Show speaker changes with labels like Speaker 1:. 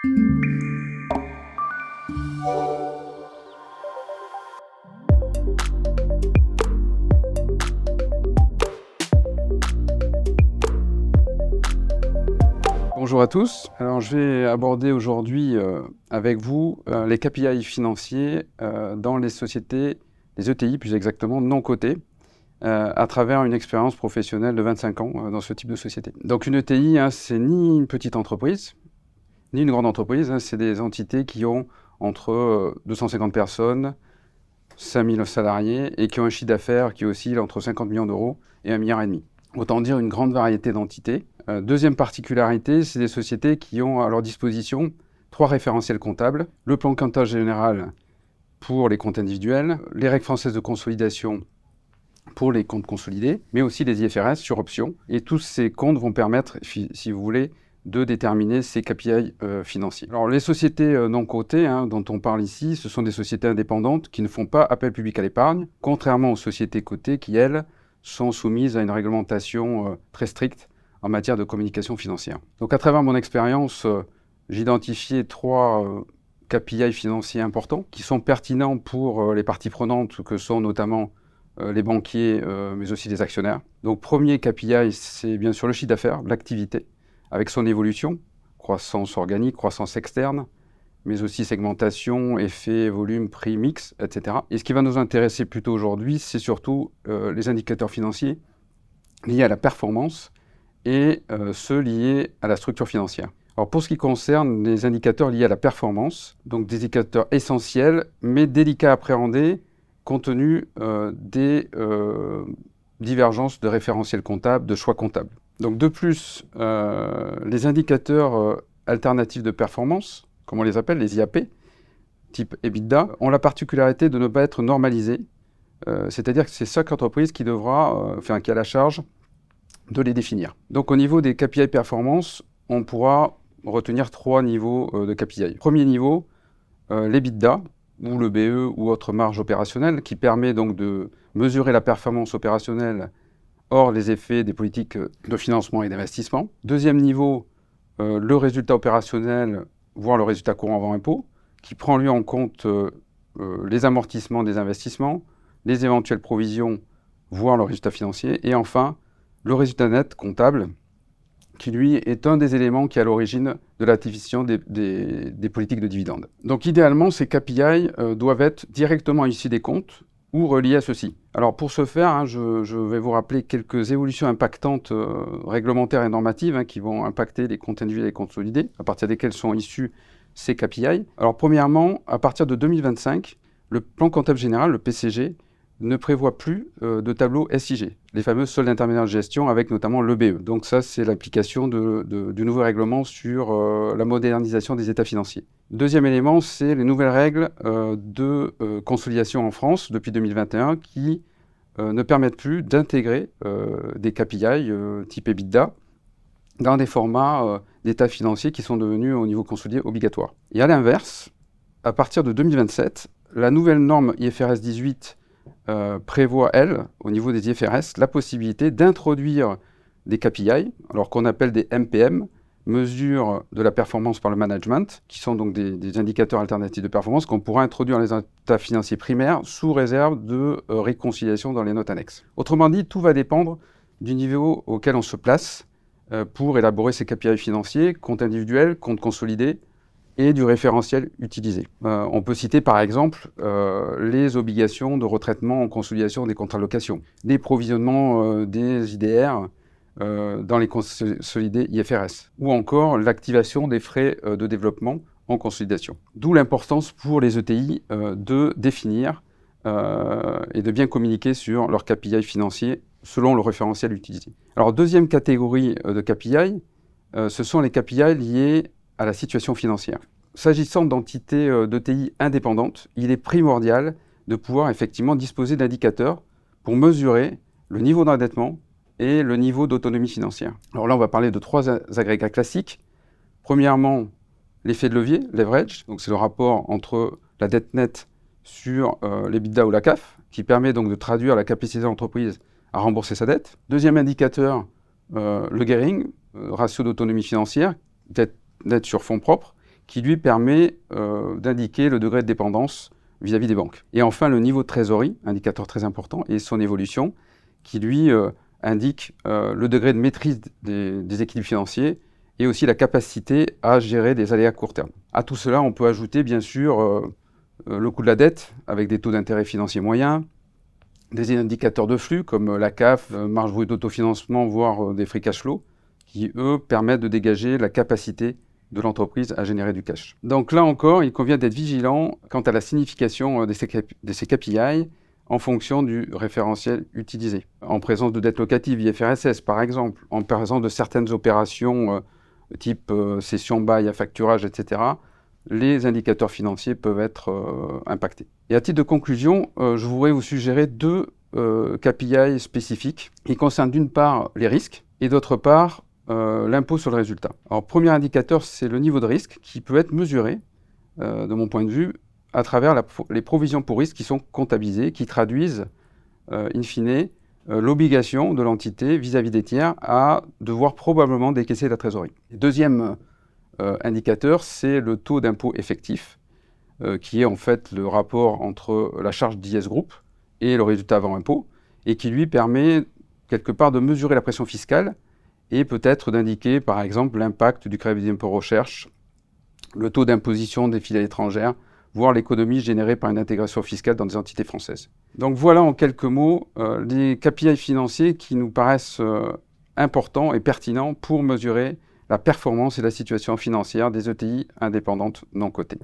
Speaker 1: Bonjour à tous. Alors, je vais aborder aujourd'hui avec vous les KPI financiers dans les sociétés, les ETI plus exactement, non cotées, à travers une expérience professionnelle de 25 ans dans ce type de société. Donc une ETI, c'est ni une petite entreprise, ni une grande entreprise, c'est des entités qui ont entre 250 personnes, 5000 salariés et qui ont un chiffre d'affaires qui oscille entre 50 millions d'euros et 1,5 milliard. Autant dire une grande variété d'entités. Deuxième particularité, c'est des sociétés qui ont à leur disposition 3 référentiels comptables. Le plan comptable général pour les comptes individuels, les règles françaises de consolidation pour les comptes consolidés, mais aussi les IFRS sur option. Et tous ces comptes vont permettre, si vous voulez, de déterminer ces KPI financiers. Alors les sociétés non cotées dont on parle ici, ce sont des sociétés indépendantes qui ne font pas appel public à l'épargne, contrairement aux sociétés cotées qui, elles, sont soumises à une réglementation très stricte en matière de communication financière. Donc à travers mon expérience, j'ai identifié 3 KPI financiers importants qui sont pertinents pour les parties prenantes que sont notamment les banquiers, mais aussi les actionnaires. Donc premier KPI, c'est bien sûr le chiffre d'affaires, l'activité, avec son évolution, croissance organique, croissance externe, mais aussi segmentation, effet, volume, prix, mix, etc. Et ce qui va nous intéresser plutôt aujourd'hui, c'est surtout les indicateurs financiers liés à la performance et ceux liés à la structure financière. Alors pour ce qui concerne les indicateurs liés à la performance, donc des indicateurs essentiels, mais délicats à appréhender compte tenu des divergences de référentiels comptables, de choix comptables. Donc de plus, les indicateurs alternatifs de performance, comme on les appelle, les IAP, type EBITDA, ont la particularité de ne pas être normalisés, c'est-à-dire que c'est chaque entreprise qui devra, qui a la charge de les définir. Donc au niveau des KPI performance, on pourra retenir 3 niveaux de KPI. Premier niveau, l'EBITDA, ou le BE ou autre marge opérationnelle, qui permet donc de mesurer la performance opérationnelle hors les effets des politiques de financement et d'investissement. Deuxième niveau, le résultat opérationnel, voire le résultat courant avant impôt, qui prend lui en compte les amortissements des investissements, les éventuelles provisions, voire le résultat financier, et enfin, le résultat net comptable, qui lui est un des éléments qui est à l'origine de la définition des politiques de dividendes. Donc idéalement, ces KPI doivent être directement issus des comptes ou reliés à ceux-ci. Alors pour ce faire, je vais vous rappeler quelques évolutions impactantes réglementaires et normatives qui vont impacter les comptes individuels et consolidés, à partir desquels sont issus ces KPI. Alors premièrement, à partir de 2025, le plan comptable général, le PCG, ne prévoit plus de tableau SIG, les fameux soldes intermédiaires de gestion avec notamment l'EBE. Donc ça, c'est l'application du nouveau règlement sur la modernisation des états financiers. Deuxième élément, c'est les nouvelles règles de consolidation en France depuis 2021 qui ne permettent plus d'intégrer des KPI type EBITDA dans des formats d'états financiers qui sont devenus au niveau consolidé obligatoires. Et à l'inverse, à partir de 2027, la nouvelle norme IFRS 18 prévoit, elle, au niveau des IFRS, la possibilité d'introduire des KPI, alors qu'on appelle des MPM, mesures de la performance par le management, qui sont donc des indicateurs alternatifs de performance qu'on pourra introduire dans les états financiers primaires sous réserve de réconciliation dans les notes annexes. Autrement dit, tout va dépendre du niveau auquel on se place pour élaborer ces KPI financiers, compte individuel, compte consolidé, et du référentiel utilisé. On peut citer par exemple les obligations de retraitement en consolidation des contrats de location, les provisionnements des IDR dans les consolidés IFRS, ou encore l'activation des frais de développement en consolidation. D'où l'importance pour les ETI de définir et de bien communiquer sur leurs KPI financiers selon le référentiel utilisé. Alors deuxième catégorie de KPI, ce sont les KPI liés à la situation financière. S'agissant d'entités d'ETI indépendantes, il est primordial de pouvoir effectivement disposer d'indicateurs pour mesurer le niveau d'endettement et le niveau d'autonomie financière. Alors là, on va parler de 3 agrégats classiques. Premièrement, l'effet de levier, leverage, donc c'est le rapport entre la dette nette sur l'EBITDA ou la CAF, qui permet donc de traduire la capacité de l'entreprise à rembourser sa dette. Deuxième indicateur, le gearing, ratio d'autonomie financière, dette nette sur fonds propres, qui lui permet d'indiquer le degré de dépendance vis-à-vis des banques. Et enfin, le niveau de trésorerie, indicateur très important, et son évolution, qui lui indique le degré de maîtrise des équilibres financiers et aussi la capacité à gérer des aléas à court terme. À tout cela, on peut ajouter bien sûr le coût de la dette avec des taux d'intérêt financiers moyens, des indicateurs de flux comme la CAF, marge brute d'autofinancement, voire des free cash flow, qui eux permettent de dégager la capacité de l'entreprise à générer du cash. Donc là encore, il convient d'être vigilant quant à la signification de ces KPI en fonction du référentiel utilisé. En présence de dette locative IFRS, par exemple, en présence de certaines opérations type cession bail à facturage, etc., les indicateurs financiers peuvent être impactés. Et à titre de conclusion, je voudrais vous suggérer deux KPI spécifiques qui concernent d'une part les risques et d'autre part l'impôt sur le résultat. Alors, premier indicateur, c'est le niveau de risque qui peut être mesuré, de mon point de vue, à travers les provisions pour risque qui sont comptabilisées, qui traduisent, in fine, l'obligation de l'entité vis-à-vis des tiers à devoir probablement décaisser la trésorerie. Deuxième indicateur, c'est le taux d'impôt effectif, qui est en fait le rapport entre la charge d'IS Group et le résultat avant impôt, et qui lui permet quelque part de mesurer la pression fiscale et peut-être d'indiquer par exemple l'impact du crédit d'impôt recherche, le taux d'imposition des filiales étrangères, voire l'économie générée par une intégration fiscale dans des entités françaises. Donc voilà en quelques mots les KPI financiers qui nous paraissent importants et pertinents pour mesurer la performance et la situation financière des ETI indépendantes non cotées.